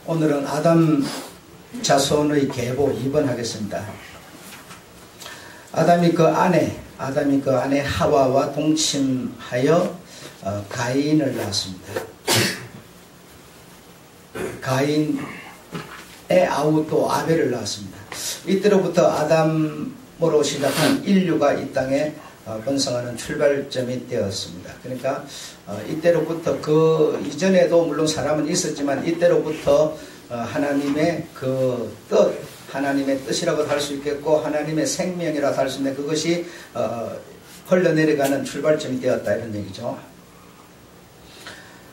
오늘은 아담 자손의 계보 2번 하겠습니다. 아담이 그 아내 하와와 동침하여 가인을 낳았습니다. 가인의 아우 또 아벨을 낳았습니다. 이때로부터 아담으로 시작한 인류가 이 땅에 번성하는 출발점이 되었습니다. 그러니까 이때로부터 그 이전에도 물론 사람은 있었지만 이때로부터 하나님의 그 뜻, 하나님의 뜻이라고 할 수 있겠고 하나님의 생명이라고 할 수 있는데 그것이 흘러내려가는 출발점이 되었다 이런 얘기죠.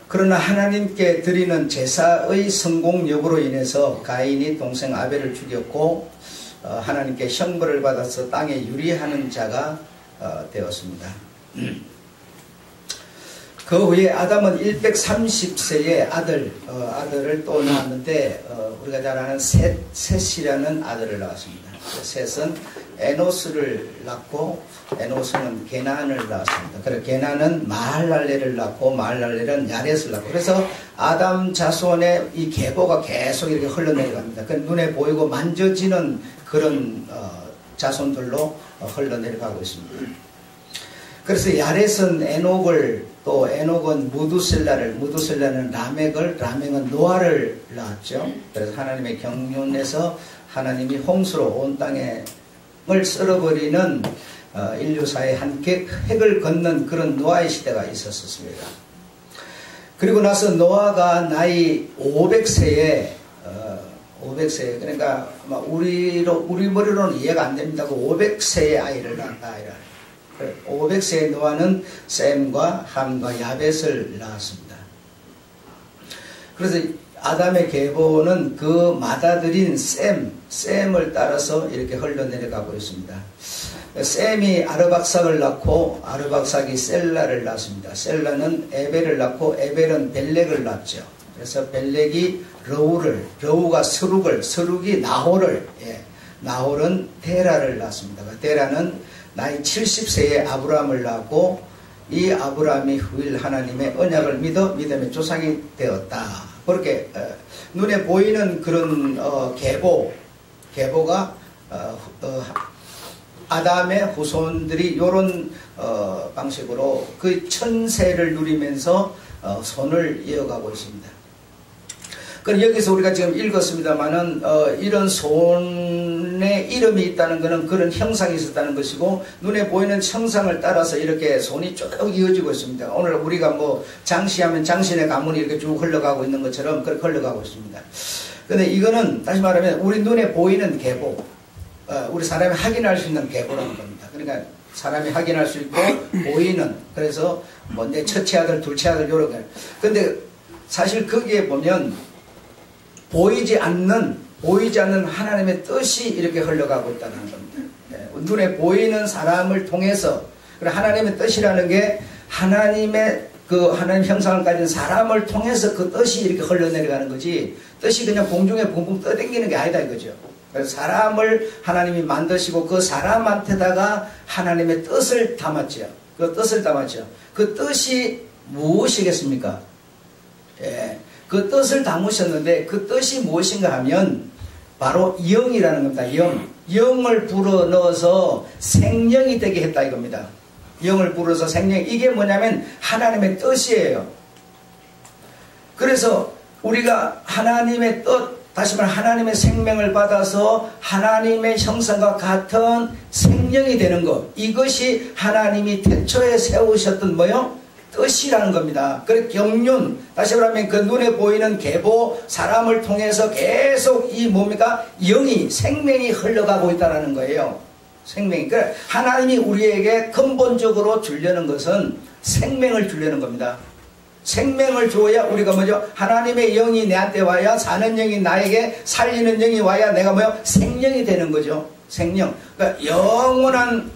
그러나 하나님께 드리는 제사의 성공 여부로 인해서 가인이 동생 아벨을 죽였고 하나님께 형벌을 받아서 땅에 유리하는 자가 되었습니다. 그 후에 아담은 130세의 아들을 또 낳았는데 우리가 잘 아는 셋이라는 아들을 낳았습니다. 셋은 에노스를 낳고 에노스는 게나안을 낳았습니다. 그래서 게나안은 마할랄레를 낳고 마할랄레는 야렛을 낳고 그래서 아담 자손의 이 계보가 계속 이렇게 흘러내려갑니다. 그 눈에 보이고 만져지는 그런 자손들로 흘러내려가고 있습니다. 그래서 야렛은 에녹을 또 에녹은 무두셀라는 라멕은 노아를 낳았죠. 그래서 하나님의 경륜에서 하나님이 홍수로 온 땅을 썰어버리는 인류사의 한 획을 걷는 그런 노아의 시대가 있었습니다. 그리고 나서 노아가 나이 500세에 그러니까 우리 머리로는 이해가 안 됩니다. 500세의 아이를 낳았다. 500세의 노아는 셈과 함과 야벳을 낳았습니다. 그래서 아담의 계보는 그 맏아들인 셈을 따라서 이렇게 흘러내려가고 있습니다. 셈이 아르박삭을 낳고 아르박삭이 셀라를 낳습니다. 셀라는 에벨을 낳고 에벨은 벨렉을 낳죠. 그래서 벨렉이 러우가 스룩이 나홀은 데라를 낳습니다. 데라는 나이 70세에 아브라함을 낳고 이 아브라함이 후일 하나님의 언약을 믿어 믿음의 조상이 되었다. 그렇게 눈에 보이는 그런 계보가 아담의 후손들이 이런 방식으로 그 천세를 누리면서 손을 이어가고 있습니다. 그럼 여기서 우리가 지금 읽었습니다만은 이런 손에 이름이 있다는 것은 그런 형상이 있었다는 것이고 눈에 보이는 형상을 따라서 이렇게 손이 쭉 이어지고 있습니다. 오늘 우리가 뭐 장시하면 장신의 가문이 이렇게 쭉 흘러가고 있는 것처럼 그렇게 흘러가고 있습니다. 근데 이거는 다시 말하면 우리 눈에 보이는 계보, 우리 사람이 확인할 수 있는 계보라는 겁니다. 그러니까 사람이 확인할 수 있고 보이는, 그래서 뭐 내 첫째 아들, 둘째 아들 요렇게. 근데 사실 거기에 보면 보이지 않는 하나님의 뜻이 이렇게 흘러가고 있다는 겁니다. 눈에 보이는 사람을 통해서, 하나님의 뜻이라는 게 하나님의 그 하나님 형상을 가진 사람을 통해서 그 뜻이 이렇게 흘러내려가는 거지, 뜻이 그냥 공중에 붕붕 떠다니는 게 아니다 이거죠. 그래서 사람을 하나님이 만드시고 그 사람한테다가 하나님의 뜻을 담았죠. 그 뜻이 무엇이겠습니까? 그 뜻을 담으셨는데 그 뜻이 무엇인가 하면 바로 영이라는 겁니다. 영을 불어넣어서 생명이 되게 했다 이겁니다. 영을 불어서 생명, 이게 뭐냐면 하나님의 뜻이에요. 그래서 우리가 하나님의 뜻, 다시 말해 하나님의 생명을 받아서 하나님의 형상과 같은 생명이 되는 것, 이것이 하나님이 태초에 세우셨던 뭐요? 뜻이라는 겁니다. 그래 경륜, 다시 말하면 그 눈에 보이는 계보, 사람을 통해서 계속 이 뭡니까? 영이, 생명이 흘러가고 있다는 거예요. 생명이. 그래 하나님이 우리에게 근본적으로 주려는 것은 생명을 주려는 겁니다. 생명을 주어야 우리가 뭐죠? 하나님의 영이 내한테 와야, 사는 영이 나에게, 살리는 영이 와야 내가 뭐요? 생명이 되는 거죠. 생명. 그러니까 영원한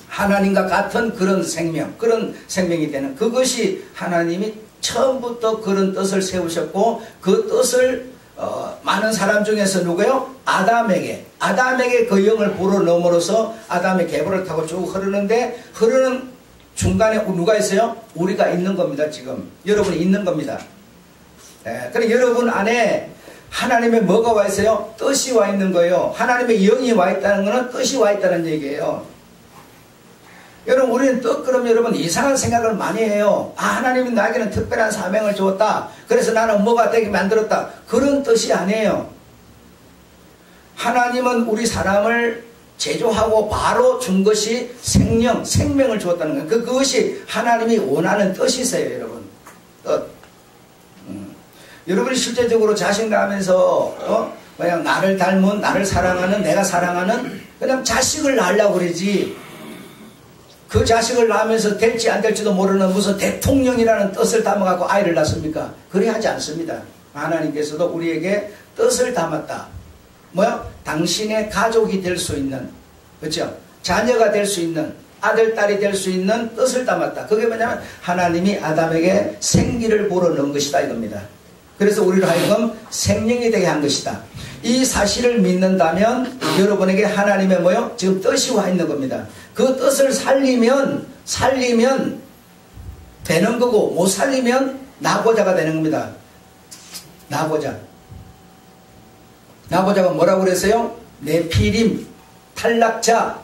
하나님과 같은 그런 생명이 되는, 그것이 하나님이 처음부터 그런 뜻을 세우셨고, 그 뜻을 많은 사람 중에서 누구요? 아담에게 그 영을 불어넣음으로써 아담의 계보를 타고 쭉 흐르는데, 흐르는 중간에 누가 있어요? 우리가 있는 겁니다. 지금 여러분이 있는 겁니다. 그럼 여러분 안에 하나님의 뭐가 와 있어요? 뜻이 와 있는 거예요. 하나님의 영이 와 있다는 것은 뜻이 와 있다는 얘기예요. 여러분, 우리는 그럼 여러분 이상한 생각을 많이 해요. 하나님이 나에게는 특별한 사명을 주었다. 그래서 나는 뭐가 되게 만들었다. 그런 뜻이 아니에요. 하나님은 우리 사람을 제조하고 바로 준 것이 생명을 주었다는 거예요. 그것이 하나님이 원하는 뜻이세요, 여러분. 여러분이 실제적으로 자식나면서 그냥 나를 닮은, 나를 사랑하는, 내가 사랑하는 그냥 자식을 낳으려고 그러지. 그 자식을 낳으면서 될지 안 될지도 모르는 무슨 대통령이라는 뜻을 담아갖고 아이를 낳습니까? 그리 하지 않습니다. 하나님께서도 우리에게 뜻을 담았다. 뭐야? 당신의 가족이 될 수 있는, 그렇죠? 자녀가 될 수 있는, 아들, 딸이 될 수 있는 뜻을 담았다. 그게 뭐냐면 하나님이 아담에게 생기를 불어넣은 것이다 이겁니다. 그래서 우리로 하여금 생명이 되게 한 것이다. 이 사실을 믿는다면 여러분에게 하나님의 뭐요? 지금 뜻이 와 있는 겁니다. 그 뜻을 살리면 되는 거고, 못 살리면 나고자가 되는 겁니다. 나고자가 뭐라고 그랬어요? 네피림, 탈락자,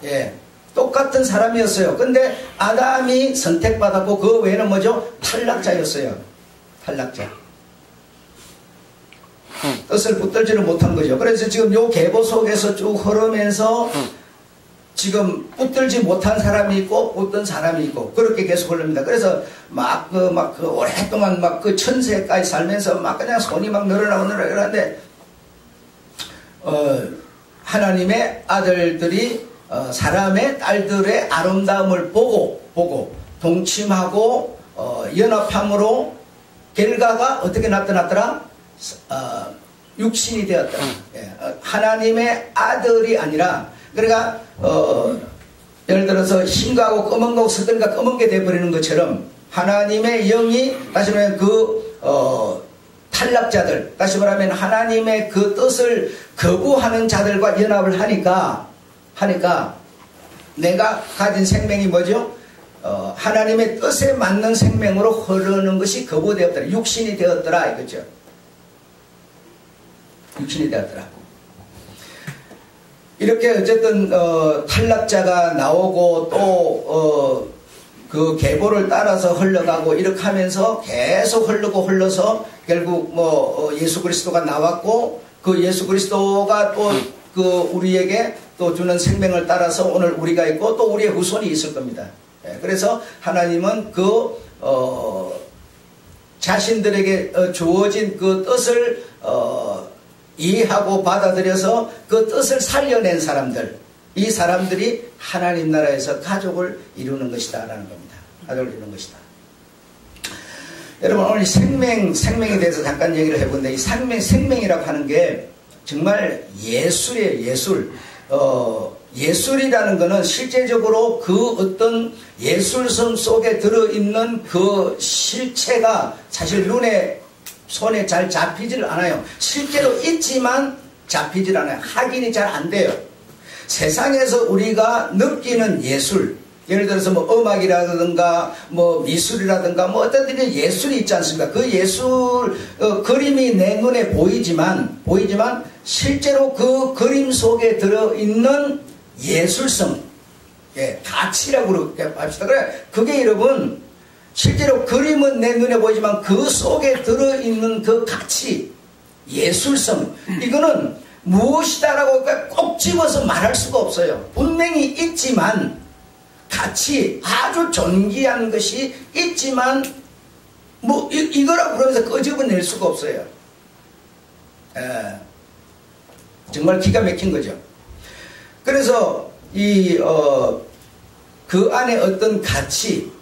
똑같은 사람이었어요. 근데 아담이 선택받았고 그 외에는 뭐죠? 탈락자였어요. 탈락자. 뜻을 붙들지를 못한 거죠. 그래서 지금 요 계보 속에서 쭉 흐르면서 지금 붙들지 못한 사람이 있고 붙든 사람이 있고 그렇게 계속 흐릅니다. 그래서 오랫동안 그 천세까지 살면서 그냥 손이 늘어나고 그러는데 하나님의 아들들이 사람의 딸들의 아름다움을 보고 동침하고 연합함으로 결과가 어떻게 나타났더라? 육신이 되었다. 하나님의 아들이 아니라, 그러니까 예를 들어서 흰 거하고 검은 거하고 섞으니까 검은 게 되어버리는 것처럼 하나님의 영이 다시 말하면 탈락자들, 다시 말하면 하나님의 그 뜻을 거부하는 자들과 연합을 하니까 내가 가진 생명이 뭐죠? 하나님의 뜻에 맞는 생명으로 흐르는 것이 거부되었더라. 육신이 되었더라 이거죠. 육신이 되었더라. 이렇게 어쨌든 탈락자가 나오고 또 그 계보를 따라서 흘러가고 이렇게 하면서 계속 흘러서 결국 예수 그리스도가 나왔고 그 예수 그리스도가 또 그 우리에게 또 주는 생명을 따라서 오늘 우리가 있고 또 우리의 후손이 있을 겁니다. 그래서 하나님은 그 자신들에게 주어진 그 뜻을 이해하고 받아들여서 그 뜻을 살려낸 사람들, 이 사람들이 하나님 나라에서 가족을 이루는 것이다 라는 겁니다. 가족을 이루는 것이다. 여러분, 오늘 생명에 대해서 잠깐 얘기를 해본데, 이 생명이라고 하는 게 정말 예술이에요. 예술. 예술이라는 것은 실제적으로 그 어떤 예술성 속에 들어있는 그 실체가 사실 손에 잘 잡히질 않아요. 실제로 있지만 잡히질 않아요. 확인이 잘 안 돼요. 세상에서 우리가 느끼는 예술, 예를 들어서 음악이라든가 미술이라든가 어떤 예술이 있지 않습니까? 그 예술 그림이 내 눈에 보이지만 실제로 그 그림 속에 들어있는 예술성, 가치라고 그렇게 합시다. 그래, 그게 여러분 실제로 그림은 내 눈에 보이지만 그 속에 들어있는 그 가치, 예술성, 이거는 무엇이다라고 꼭 집어서 말할 수가 없어요. 분명히 있지만, 가치, 아주 존귀한 것이 있지만 이거라고 그러면서 끄집어낼 수가 없어요. 정말 기가 막힌 거죠. 그래서 그 안에 어떤 가치,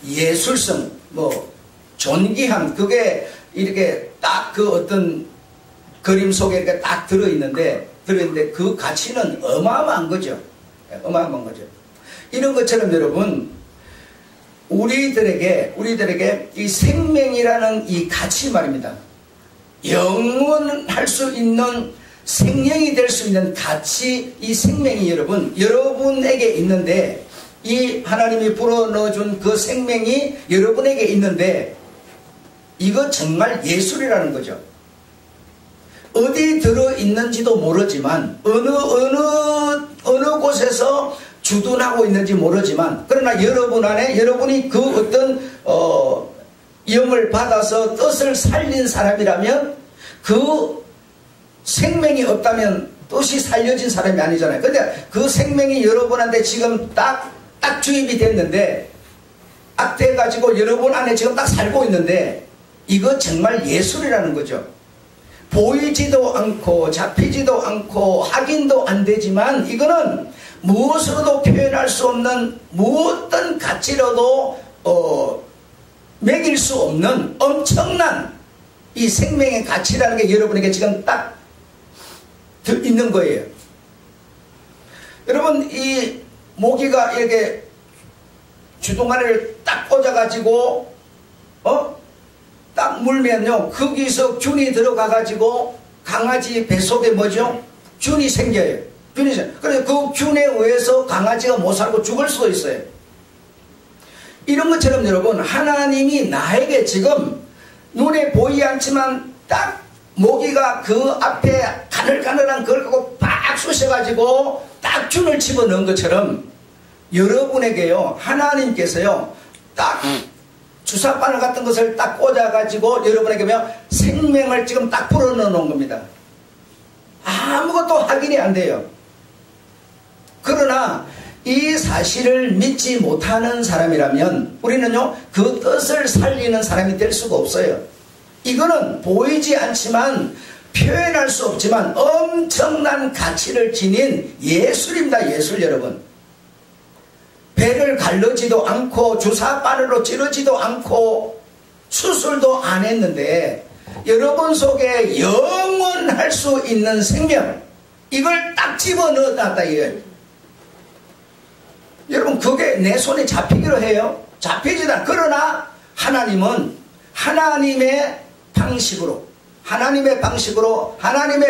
예술성, 존귀함, 그게 이렇게 딱 그 어떤 그림 속에 이렇게 딱 들어있는데 그 가치는 어마어마한 거죠. 어마어마한 거죠. 이런 것처럼 여러분, 우리들에게 이 생명이라는 이 가치 말입니다. 영원할 수 있는, 생명이 될 수 있는 가치, 이 생명이 여러분에게 있는데, 이 하나님이 불어넣어준 그 생명이 여러분에게 있는데, 이거 정말 예술이라는 거죠. 어디 들어있는지도 모르지만 어느 곳에서 주둔하고 있는지 모르지만 그러나 여러분 안에 여러분이 그 어떤 영을 받아서 뜻을 살린 사람이라면 그 생명이 없다면 뜻이 살려진 사람이 아니잖아요. 근데 그 생명이 여러분한테 지금 딱 주입이 됐는데 딱 돼가지고 여러분 안에 지금 딱 살고 있는데 이거 정말 예술이라는 거죠. 보이지도 않고 잡히지도 않고 확인도 안 되지만 이거는 무엇으로도 표현할 수 없는 무엇든 가치로도 매길 수 없는 엄청난 이 생명의 가치라는 게 여러분에게 지금 딱 있는 거예요. 여러분 이 모기가 이렇게 주둥아리를 딱 꽂아가지고 딱 물면요 거기서 균이 들어가가지고 강아지 뱃속에 뭐죠? 균이 생겨요. 그래서 그 균에 의해서 강아지가 못 살고 죽을 수도 있어요. 이런 것처럼 여러분 하나님이 나에게 지금 눈에 보이지 않지만 딱 모기가 그 앞에 가늘가늘한 걸 갖고 팍 쑤셔가지고 딱 균을 집어넣은 것처럼 여러분에게요 하나님께서요 딱 주사바늘 같은 것을 딱 꽂아가지고 여러분에게 생명을 지금 딱 불어넣어 놓은 겁니다. 아무것도 확인이 안 돼요. 그러나 이 사실을 믿지 못하는 사람이라면 우리는요 그 뜻을 살리는 사람이 될 수가 없어요. 이거는 보이지 않지만 표현할 수 없지만 엄청난 가치를 지닌 예술입니다. 예술 여러분. 배를 갈르지도 않고 주사바늘로 찌르지도 않고 수술도 안 했는데 여러분 속에 영원할 수 있는 생명 이걸 딱 집어넣었다 이거예요. 여러분 그게 내 손에 잡히기로 해요? 잡히지도 않아. 그러나 하나님은 하나님의 방식으로 하나님의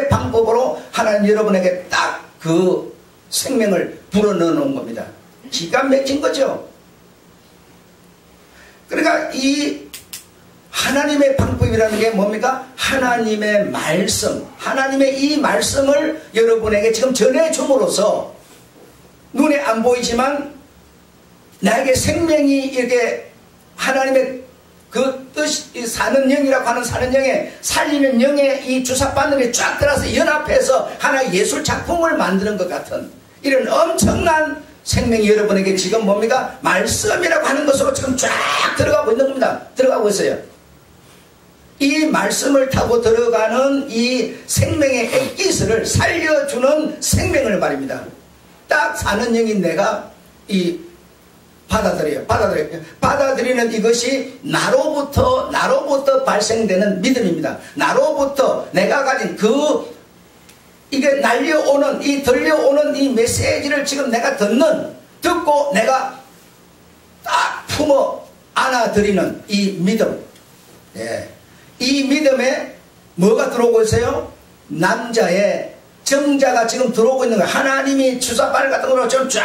방법으로 하나님 여러분에게 딱 그 생명을 불어넣어 놓은 겁니다. 기가 막힌 거죠. 그러니까 이 하나님의 방법이라는 게 뭡니까? 하나님의 말씀, 하나님의 이 말씀을 여러분에게 지금 전해줌으로써 눈에 안 보이지만 나에게 생명이 이렇게 하나님의 그 뜻이 사는 영이라고 하는 사는 영에 살리는 영에 이 주사바늘이 쫙 들어서 연합해서 하나의 예술 작품을 만드는 것 같은 이런 엄청난 생명이 여러분에게 지금 뭡니까? 말씀이라고 하는 것으로 지금 쫙 들어가고 있는 겁니다. 들어가고 있어요. 이 말씀을 타고 들어가는 이 생명의 액기스를 살려주는 생명을 말입니다. 딱 사는 영인 내가 이 받아들이는 이것이 나로부터 발생되는 믿음입니다. 나로부터 내가 가진 이게 들려오는 이 메시지를 지금 내가 듣고 내가 딱 품어 안아들이는 이 믿음. 예. 이 믿음에 뭐가 들어오고 있어요? 남자의 정자가 지금 들어오고 있는 거예요. 하나님이 주사바늘 같은 걸로 좀 쫙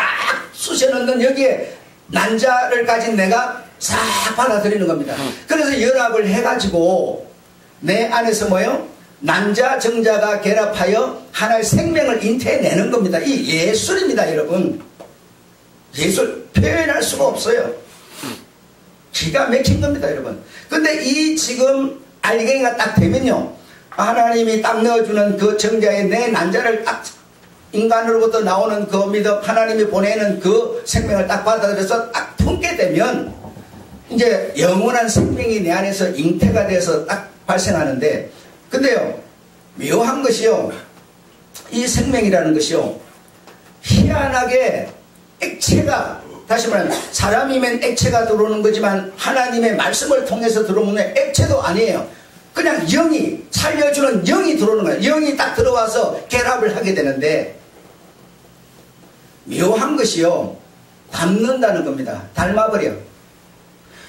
쑤셔넣는 여기에 난자를 가진 내가 싹 받아들이는 겁니다. 그래서 연합을 해가지고 내 안에서 뭐예요? 난자 정자가 결합하여 하나의 생명을 잉태내는 겁니다. 이 예술입니다 여러분. 예술 표현할 수가 없어요. 기가 막힌 겁니다 여러분. 근데 이 지금 알갱이가 딱 되면요 하나님이 딱 넣어주는 그 정자에 내 난자를 딱 인간으로부터 나오는 그 믿음 하나님이 보내는 그 생명을 딱 받아들여서 딱 품게 되면 이제 영원한 생명이 내 안에서 잉태가 돼서 딱 발생하는데 근데요 묘한 것이요 이 생명이라는 것이요 희한하게 액체가 다시 말하면 사람이면 액체가 들어오는 거지만 하나님의 말씀을 통해서 들어오는 액체도 아니에요. 그냥 영이 살려주는 영이 들어오는 거예요. 영이 딱 들어와서 결합을 하게 되는데 묘한 것이요 닮는다는 겁니다. 닮아버려.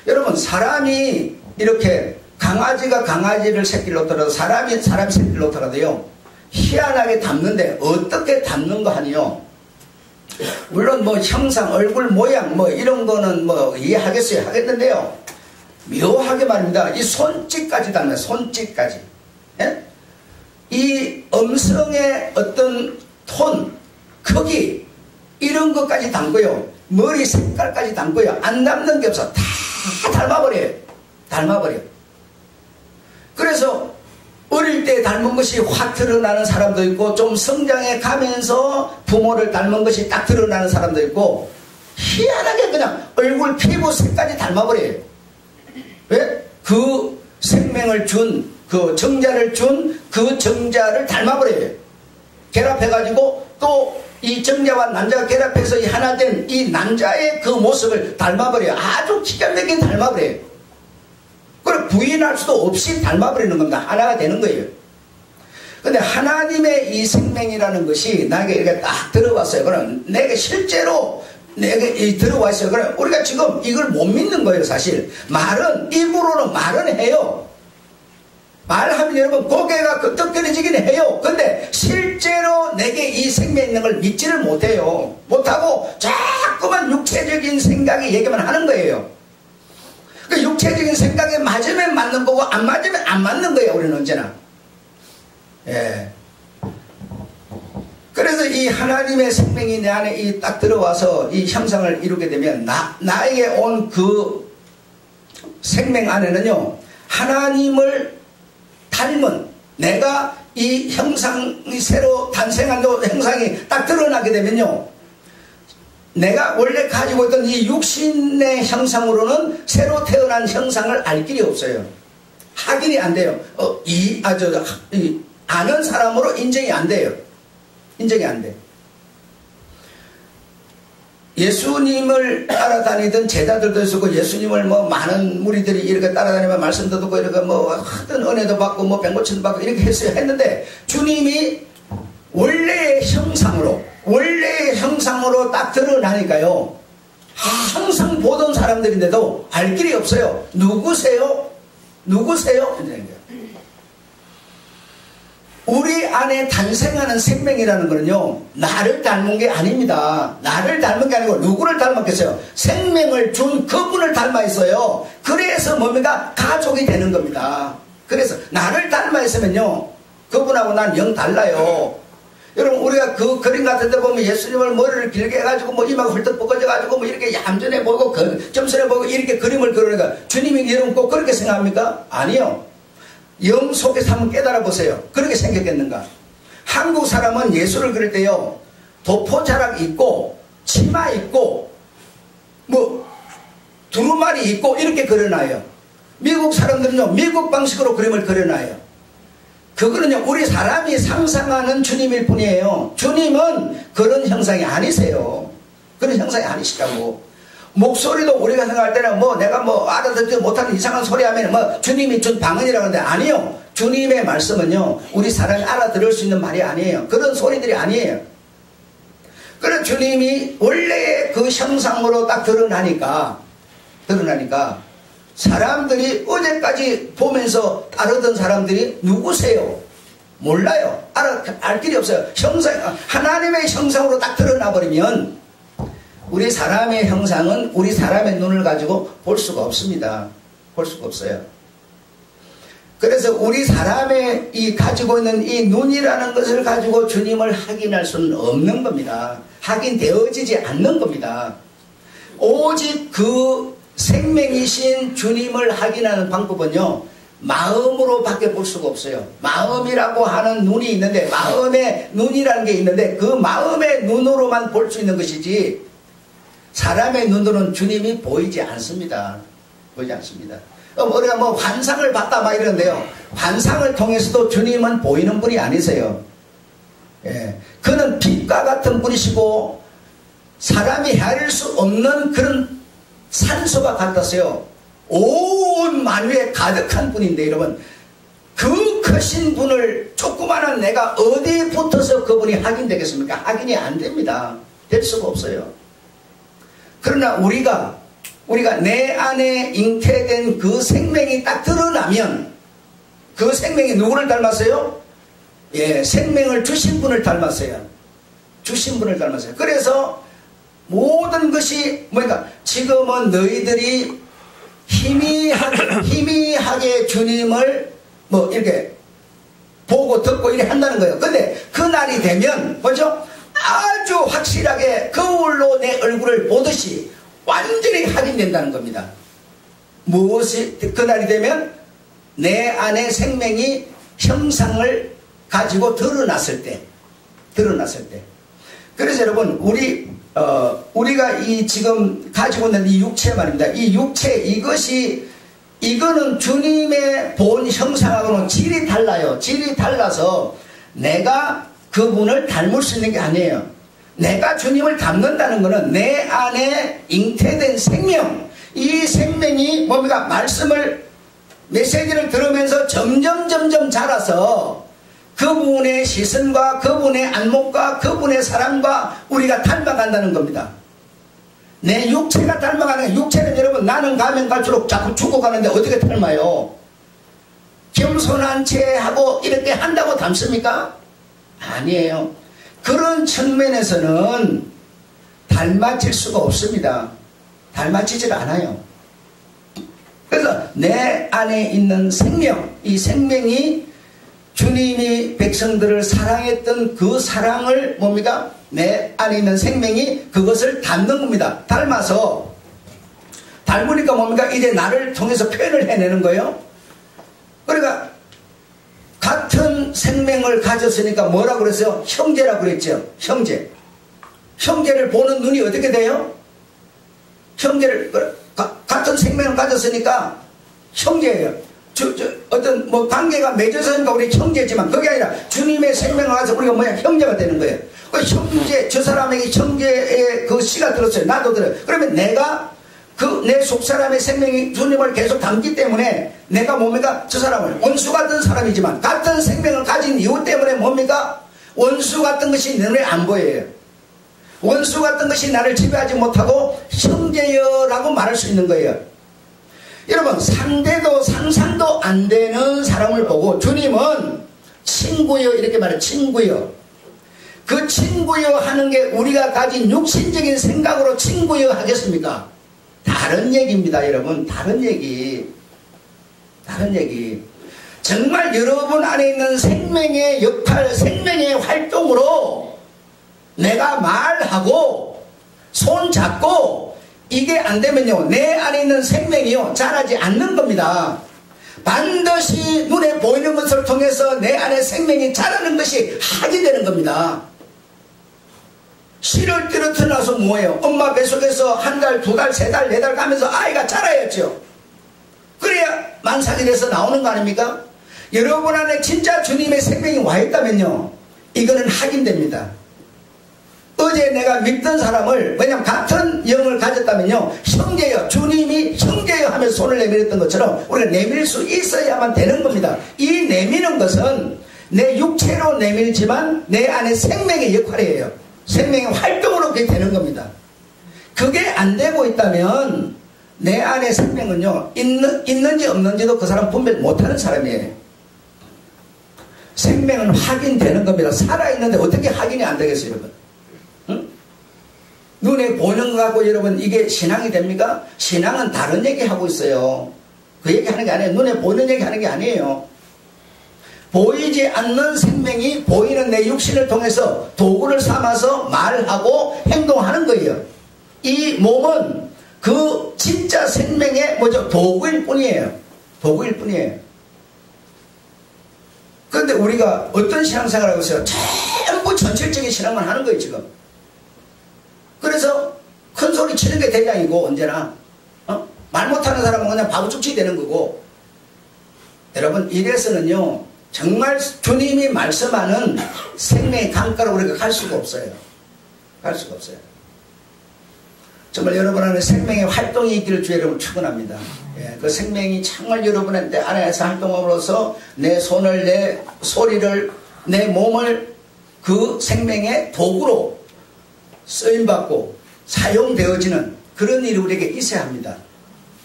여러분 사람이 이렇게 강아지가 강아지를 새끼를 놓더라도 사람이 사람 새끼를 놓더라도요 희한하게 닮는데 어떻게 닮는 거 하니요? 물론 뭐 형상 얼굴 모양 뭐 이런 거는 뭐 이해하겠어요. 하겠는데요 묘하게 말입니다. 이 손짓까지 닮아요. 손짓까지. 예? 이 음성의 어떤 톤, 크기 이런 것까지 담고요. 머리 색깔까지 담고요. 안 담는 게 없어. 다 닮아버려요. 닮아버려요. 그래서 어릴 때 닮은 것이 확 드러나는 사람도 있고 좀 성장해 가면서 부모를 닮은 것이 딱 드러나는 사람도 있고 희한하게 그냥 얼굴 피부 색까지 닮아버려요. 왜? 그 생명을 준, 그 정자를 준 그 정자를 닮아버려요. 결합해가지고 또 이 정자와 난자가 결합해서 이 하나 된 이 난자의 그 모습을 닮아버려요. 아주 기가 막히게 닮아버려요. 그걸 부인할 수도 없이 닮아버리는 겁니다. 하나가 되는 거예요. 근데 하나님의 이 생명이라는 것이 나에게 이렇게 딱 들어왔어요. 그럼 내게 실제로 내게 들어와 있어요. 그럼 우리가 지금 이걸 못 믿는 거예요, 사실. 말은, 입으로는 말은 해요. 말하면 여러분 고개가 끄덕거리지긴 해요. 근데 실제로 내게 이 생명 있는 걸 믿지를 못해요. 못하고 자꾸만 육체적인 생각이 얘기만 하는 거예요. 그 육체적인 생각에 맞으면 맞는 거고 안 맞으면 안 맞는 거예요. 우리는 언제나. 예. 그래서 이 하나님의 생명이 내 안에 이 딱 들어와서 이 형상을 이루게 되면 나에게 온 그 생명 안에는요, 하나님을 닮은 내가 이 형상이 새로 탄생한 형상이 딱 드러나게 되면요, 내가 원래 가지고 있던 이 육신의 형상으로는 새로 태어난 형상을 알 길이 없어요. 확인이 안 돼요. 아는 사람으로 인정이 안 돼요. 인정이 안 돼. 예수님을 따라다니던 제자들도 있었고, 예수님을 뭐 많은 무리들이 이렇게 따라다니면 말씀도 듣고 이렇게 뭐 하든 은혜도 받고 뭐 병고침도 받고 이렇게 했는데, 주님이 원래의 형상으로 딱 드러나니까요, 항상 보던 사람들인데도 알 길이 없어요. 누구세요? 누구세요? 우리 안에 탄생하는 생명이라는 거는요, 나를 닮은 게 아닙니다. 나를 닮은 게 아니고 누구를 닮았겠어요? 생명을 준 그분을 닮아 있어요. 그래서 뭡니까? 가족이 되는 겁니다. 그래서 나를 닮아 있으면요, 그분하고 난 영 달라요. 여러분, 우리가 그 그림 같은 데 보면 예수님을 머리를 길게 해가지고 뭐 이마가 훌떡 벗겨져가지고 뭐 이렇게 얌전해 보이고 점선해 보이고 이렇게 그림을 그리니까 주님이 여러분 꼭 그렇게 생각합니까? 아니요. 영 속에서 한번 깨달아 보세요. 그렇게 생겼겠는가? 한국 사람은 예수를 그릴 때요, 도포자락 입고 치마 입고 뭐 두루마리 입고 이렇게 그려놔요. 미국 사람들은요, 미국 방식으로 그림을 그려놔요. 그거는요, 우리 사람이 상상하는 주님일 뿐이에요. 주님은 그런 형상이 아니세요. 그런 형상이 아니시다고. 목소리도 우리가 생각할 때는 뭐 내가 뭐 알아듣지 못하는 이상한 소리 하면 뭐 주님이 준 방언이라고 하는데, 아니요. 주님의 말씀은요, 우리 사람이 알아들을 수 있는 말이 아니에요. 그런 소리들이 아니에요. 그래서 주님이 원래의 그 형상으로 딱 드러나니까 사람들이 어제까지 보면서 따르던 사람들이 누구세요? 몰라요. 알 길이 없어요. 하나님의 형상으로 딱 드러나 버리면 우리 사람의 형상은 우리 사람의 눈을 가지고 볼 수가 없습니다. 볼 수가 없어요. 그래서 우리 사람의 가지고 있는 이 눈이라는 것을 가지고 주님을 확인할 수는 없는 겁니다. 확인되어지지 않는 겁니다. 오직 그 생명이신 주님을 확인하는 방법은요, 마음으로 밖에 볼 수가 없어요. 마음이라고 하는 눈이 있는데, 마음의 눈이라는 게 있는데, 그 마음의 눈으로만 볼 수 있는 것이지, 사람의 눈으로는 주님이 보이지 않습니다. 보이지 않습니다. 우리가 뭐 환상을 봤다 막 이러는데요, 환상을 통해서도 주님은 보이는 분이 아니세요. 예. 그는 빛과 같은 분이시고 사람이 헤아릴 수 없는 그런 산소가 같았어요. 온 만유에 가득한 분인데, 여러분, 그 크신 분을 조그마한 내가 어디에 붙어서 그분이 확인되겠습니까? 확인이 안 됩니다. 될 수가 없어요. 그러나 우리가 내 안에 잉태된 그 생명이 딱 드러나면, 그 생명이 누구를 닮았어요? 예, 생명을 주신 분을 닮았어요. 주신 분을 닮았어요. 그래서 모든 것이 뭐니까, 지금은 너희들이 희미하게 주님을 뭐 이렇게 보고 듣고 이렇게 한다는 거예요. 근데 그 날이 되면 뭐죠? 아주 확실하게 거울로 내 얼굴을 보듯이 완전히 확인된다는 겁니다. 무엇이 그 날이 되면 내 안에 생명이 형상을 가지고 드러났을 때. 그래서 여러분 우리가 이 지금 가지고 있는 이 육체 말입니다. 이 육체 이거는 주님의 본 형상하고는 질이 달라요. 질이 달라서 내가 그분을 닮을 수 있는 게 아니에요. 내가 주님을 닮는다는 것은 내 안에 잉태된 생명, 이 생명이 뭡니까? 메시지를 들으면서 점점 자라서 그분의 시선과 그분의 안목과 그분의 사랑과 우리가 닮아간다는 겁니다. 내 육체가 닮아가는 거예요. 육체는 여러분 나는 가면 갈수록 자꾸 죽어가는데 어떻게 닮아요? 겸손한 채 하고 이렇게 한다고 닮습니까? 아니에요. 그런 측면에서는 닮아질 수가 없습니다. 닮아지질 않아요. 그래서 내 안에 있는 생명, 이 생명이 주님이 백성들을 사랑했던 그 사랑을 뭡니까? 내 안에 있는 생명이 그것을 닮는 겁니다. 닮으니까 뭡니까? 이제 나를 통해서 표현을 해내는 거예요. 그러니까 같은 생명을 가졌으니까 뭐라고 그랬어요? 형제라고 그랬죠. 형제를 보는 눈이 어떻게 돼요? 같은 생명을 가졌으니까 형제예요. 어떤 관계가 맺어서니까 우리 형제지만 그게 아니라 주님의 생명을 가서 우리가 형제가 되는 거예요. 그 형제, 저 사람에게 형제의 그 씨가 들었어요. 나도 들어요. 그러면 내가 내 속사람의 생명이 주님을 계속 담기 때문에 내가 뭡니까? 저 사람을 원수 같은 사람이지만 같은 생명을 가진 이유 때문에 뭡니까? 원수 같은 것이 눈에 안 보여요. 원수 같은 것이 나를 지배하지 못하고 형제여라고 말할 수 있는 거예요. 여러분, 상대도 상상도 안 되는 사람을 보고 주님은 친구여 이렇게 말해요. 친구여. 그 친구여 하는 게 우리가 가진 육신적인 생각으로 친구여 하겠습니까? 다른 얘기입니다, 여러분. 다른 얘기. 정말 여러분 안에 있는 생명의 역할, 생명의 활동으로 내가 말하고 손 잡고 이게 안 되면요, 내 안에 있는 생명이요, 자라지 않는 겁니다. 반드시 눈에 보이는 것을 통해서 내 안에 생명이 자라는 것이 확인되는 겁니다. 씨를 띠르쳐 나서 뭐예요? 엄마 뱃속에서 한 달, 두 달, 세 달, 네 달 가면서 아이가 자라야죠. 그래야 만삭이 돼서 나오는 거 아닙니까? 여러분 안에 진짜 주님의 생명이 와 있다면요, 이거는 확인됩니다. 어제 내가 믿던 사람을, 왜냐면 같은 영을 가졌다면요, 형제여, 주님이 형제여 하면서 손을 내밀었던 것처럼 우리가 내밀 수 있어야만 되는 겁니다. 이 내미는 것은 내 육체로 내밀지만 내 안에 생명의 역할이에요. 생명의 활동으로 그게 되는 겁니다. 그게 안 되고 있다면 내 안에 생명은요, 있는지 없는지도 그 사람 분별 못하는 사람이에요. 생명은 확인되는 겁니다. 살아있는데 어떻게 확인이 안 되겠어요, 여러분? 응? 눈에 보는 거 갖고 여러분 이게 신앙이 됩니까? 신앙은 다른 얘기 하고 있어요. 그 얘기 하는 게 아니에요. 눈에 보이는 얘기 하는 게 아니에요. 보이지 않는 생명이 보이는 내 육신을 통해서 도구를 삼아서 말하고 행동하는 거예요. 이 몸은 그 진짜 생명의 도구일 뿐이에요. 도구일 뿐이에요. 그런데 우리가 어떤 신앙생활을 하고 있어요? 전부 전철적인 신앙만 하는 거예요, 지금. 그래서 큰 소리 치는 게 대장이고, 언제나 말 못하는 사람은 그냥 바보축치 되는 거고. 여러분, 이래서는요, 정말 주님이 말씀하는 생명의 강가로 우리가 갈 수가 없어요. 갈 수가 없어요. 정말 여러분 안에 생명의 활동이 있기를 주 여러분 축원합니다. 예, 그 생명이 정말 여러분한테 안에서 활동함으로써 내 손을, 내 소리를, 내 몸을 그 생명의 도구로 쓰임받고 사용되어지는 그런 일이 우리에게 있어야 합니다.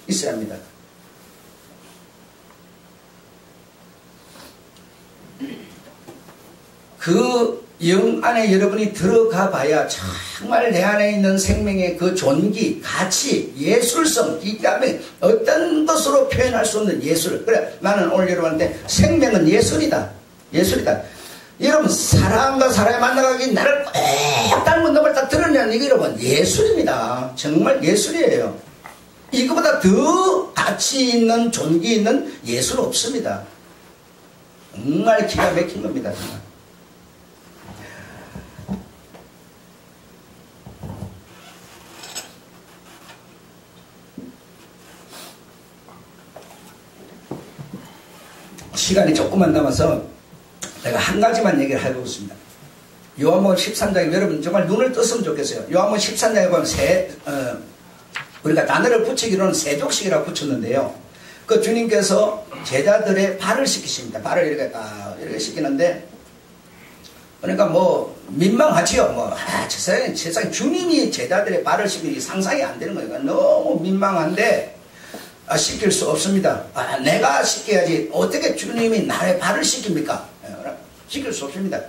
있어야 합니다. 영 안에 여러분이 들어가 봐야 정말 내 안에 있는 생명의 그 존귀, 가치, 예술성, 기가 막힌 어떤 것으로 표현할 수 없는 예술. 그래, 나는 오늘 여러분한테 생명은 예술이다. 예술이다. 여러분, 사람과 사람이 만나가기 나를 꼭 닮은 놈을 딱 드러내는 이게 여러분 예술입니다. 정말 예술이에요. 이거보다 더 가치 있는 존귀 있는 예술 없습니다. 정말 기가 막힌 겁니다. 정말. 시간이 조금만 남아서 내가 한 가지만 얘기를 해보고 있습니다. 요한복음 13장에 여러분 정말 눈을 떴으면 좋겠어요. 요한복음 13장에 보면 우리가 단어를 붙이기로는 세족식이라고 붙였는데요. 그 주님께서 제자들의 발을 씻기십니다. 발을 이렇게 씻기는데, 그러니까 뭐 민망하지요. 세상에 주님이 제자들의 발을 씻기기 상상이 안 되는 거예요. 너무 민망한데 씻길 수 없습니다. 내가 씻겨야지 어떻게 주님이 나의 발을 씻깁니까? 씻길 수 없습니다.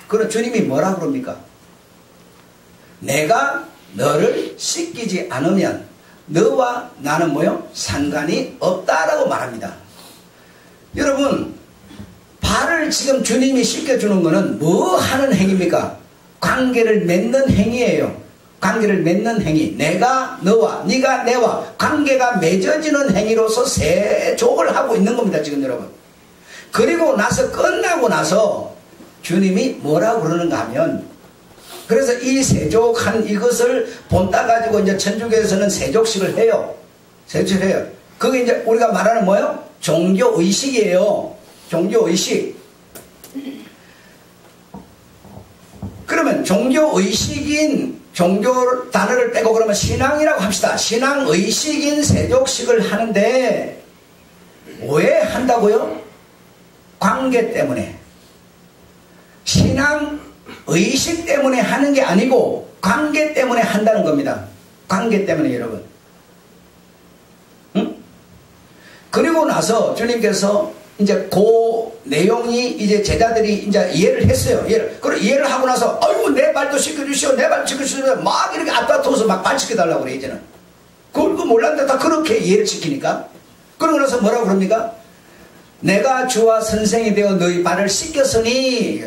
그럼 주님이 뭐라 그럽니까? 내가 너를 씻기지 않으면 너와 나는 뭐요? 상관이 없다라고 말합니다. 여러분, 발을 지금 주님이 씻겨주는 것은 뭐 하는 행위입니까? 관계를 맺는 행위예요. 관계를 맺는 행위. 내가 너와 네가 내와 관계가 맺어지는 행위로서 세족을 하고 있는 겁니다. 지금 여러분. 그리고 나서 끝나고 나서 주님이 뭐라고 그러는가 하면, 그래서 이 세족한 이것을 본따 가지고 이제 천주교에서는 세족식을 해요. 세족식을 해요. 그게 이제 우리가 말하는 뭐예요? 종교의식이에요. 종교의식. 그러면 종교의식인 종교 단어를 빼고 그러면 신앙이라고 합시다. 신앙의식인 세족식을 하는데 왜 한다고요? 관계 때문에. 신앙의식 때문에 하는 게 아니고 관계 때문에 한다는 겁니다. 관계 때문에 여러분. 응? 그리고 나서 주님께서 이제 그 내용이 이제 제자들이 이제 이해를 했어요. 그리고 이해를 하고 나서, 아이고, 내 발도 씻겨주시오, 내 발도 씻겨주시오. 막 이렇게 앞다퉈서 막 발 씻겨달라고 그래, 이제는. 그걸 몰랐는데 다 그렇게 이해를 시키니까. 그러고 나서 뭐라고 그럽니까? 내가 주와 선생이 되어 너희 발을 씻겼으니,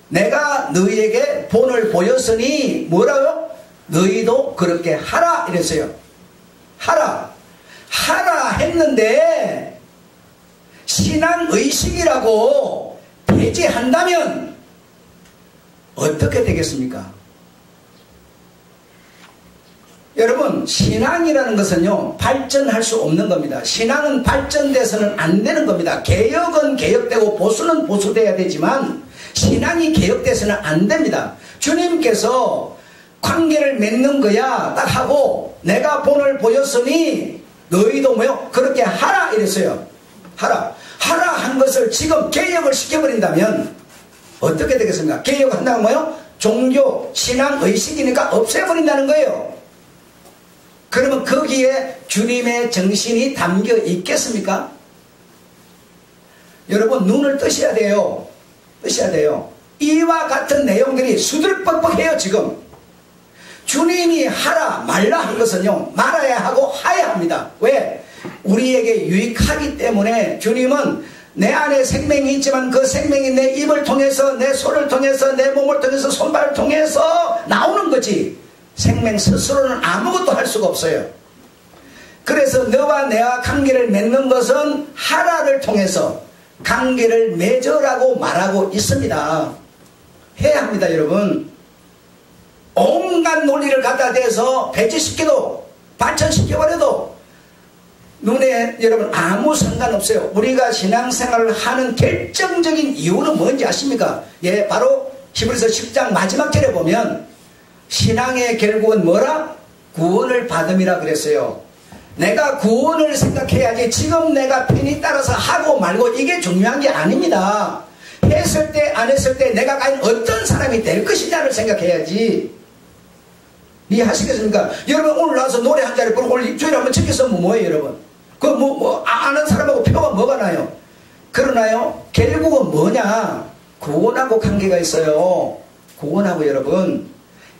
내가 너희에게 본을 보였으니, 뭐라고요? 너희도 그렇게 하라, 이랬어요. 하라 했는데, 신앙의식이라고 배제한다면 어떻게 되겠습니까? 여러분, 신앙이라는 것은요, 발전할 수 없는 겁니다. 신앙은 발전돼서는 안 되는 겁니다. 개혁은 개혁되고 보수는 보수돼야 되지만 신앙이 개혁돼서는 안 됩니다. 주님께서 관계를 맺는 거야 딱 하고, 내가 본을 보였으니 너희도 뭐요? 그렇게 하라 이랬어요. 하라 한 것을 지금 개혁을 시켜버린다면 어떻게 되겠습니까? 개혁한다는 뭐요? 종교, 신앙, 의식이니까 없애버린다는 거예요. 그러면 거기에 주님의 정신이 담겨 있겠습니까? 여러분, 눈을 뜨셔야 돼요. 뜨셔야 돼요. 이와 같은 내용들이 수두룩뻑뻑해요. 지금 주님이 하라 말라 한 것은요, 말아야 하고 하야 합니다. 왜? 우리에게 유익하기 때문에. 주님은 내 안에 생명이 있지만 그 생명이 내 입을 통해서, 내 손을 통해서, 내 몸을 통해서, 손발을 통해서 나오는 거지, 생명 스스로는 아무것도 할 수가 없어요. 그래서 너와 내와 관계를 맺는 것은 하라를 통해서 관계를 맺으라고 말하고 있습니다. 해야 합니다. 여러분, 온갖 논리를 갖다 대서 배제시켜도 발전시켜버려도 눈에 여러분 아무 상관없어요. 우리가 신앙생활을 하는 결정적인 이유는 뭔지 아십니까? 예, 바로 히브리서 10장 마지막 절에 보면 신앙의 결국은 뭐라? 구원을 받음이라 그랬어요. 내가 구원을 생각해야지 지금 내가 편히 따라서 하고 말고 이게 중요한 게 아닙니다. 했을 때 안 했을 때 내가 과연 어떤 사람이 될 것이냐를 생각해야지. 이해하시겠습니까? 여러분, 오늘 나와서 노래 한 자리 부르고 오늘 주일 한번 지켰으면 뭐예요, 여러분? 아는 사람하고 표가 뭐가 나요? 그러나요? 결국은 뭐냐? 구원하고 관계가 있어요. 구원하고 여러분,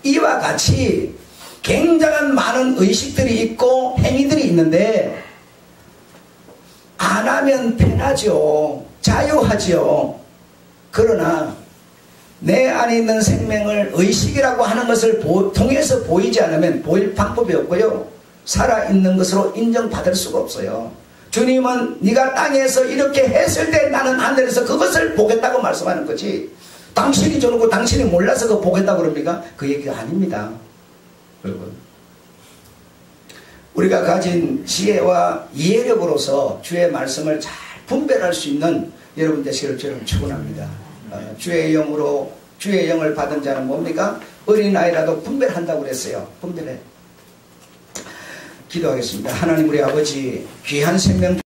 이와 같이 굉장한 많은 의식들이 있고 행위들이 있는데 안 하면 편하죠. 자유하죠. 그러나 내 안에 있는 생명을 의식이라고 하는 것을 통해서 보이지 않으면 보일 방법이 없고요. 살아있는 것으로 인정받을 수가 없어요. 주님은 네가 땅에서 이렇게 했을 때 나는 하늘에서 그것을 보겠다고 말씀하는 거지, 당신이 저러고 당신이 몰라서 그거 보겠다고 그럽니까? 그 얘기가 아닙니다. 여러분, 우리가 가진 지혜와 이해력으로서 주의 말씀을 잘 분별할 수 있는 여러분 되시기를 저는 축원합니다. 주의 영으로 주의 영을 받은 자는 뭡니까? 어린아이라도 분별한다고 그랬어요. 분별해. 기도하겠습니다. 하나님 우리 아버지, 귀한 생명